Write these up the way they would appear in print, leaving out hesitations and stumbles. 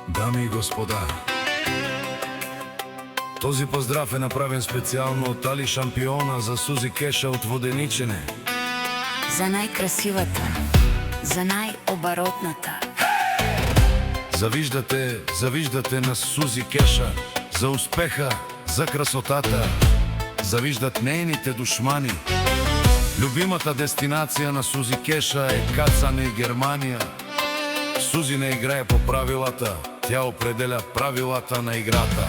Дами и господа, този поздрав е направен специално от Али Шампиона за Сузи Кеша от Воденичене. За най-красивата, за най-оборотната. Завиждате на Сузи Кеша за успеха, за красотата. Завиждат нейните душмани. Любимата дестинация на Сузи Кеша е Кацане и Германия. Сузи не играе по правилата, тя определя правилата на играта.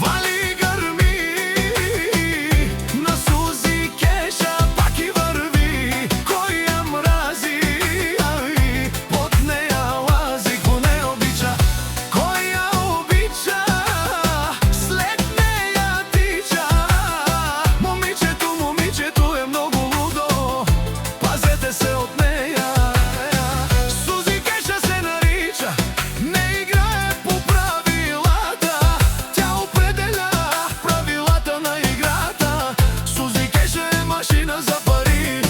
Вали гърми на Сузи Кеша, пак и върви. Кой я мрази, под нея лази. Кой не обича, кой я обича, след нея тича. Момичето е много лудо, пазете се от нея. Сузи Кеша се нарича, не играе по правилата, тя определя правилата на играта. Сузи Кеша е машина за пари,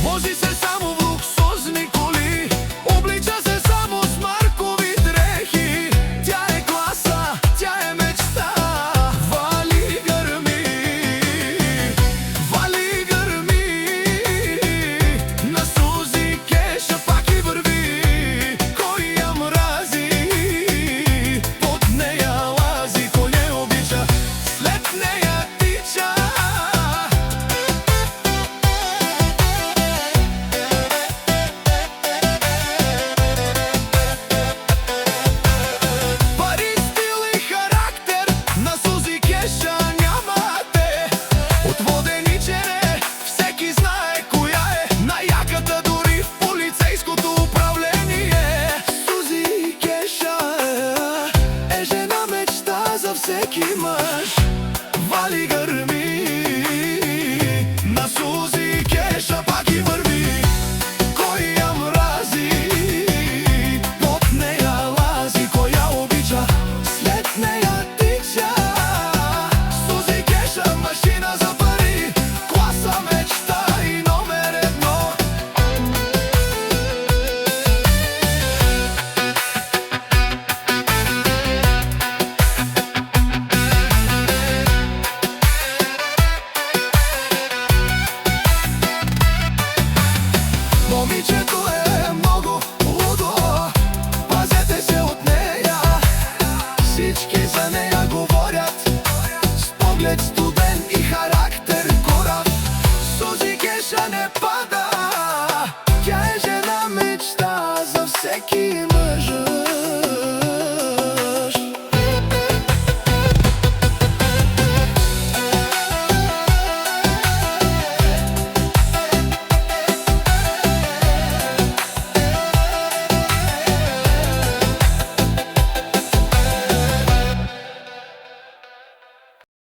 вози се само в луксозни коли, облича се само с маркови дрехи. Тя е класа, тя е мечта. Вали гърми на Сузи Кеша, пак и върви. Кой я мрази, под нея лази. Кой не обича, след нея тича. Пари, стил и характер на Сузи Кеша нямате. От Воденичене всеки знае коя е най-яката, дори в полицейското управление. Сузи Кеша е жена мечта за всеки мъж. Вали гърми на Сузи Кеша, пак и върви. Кой я мрази, под нея лази. Кой я обича, след нея тича. Сузи Кеша, машина за пари, класа, мечта и номер едно. Момичето е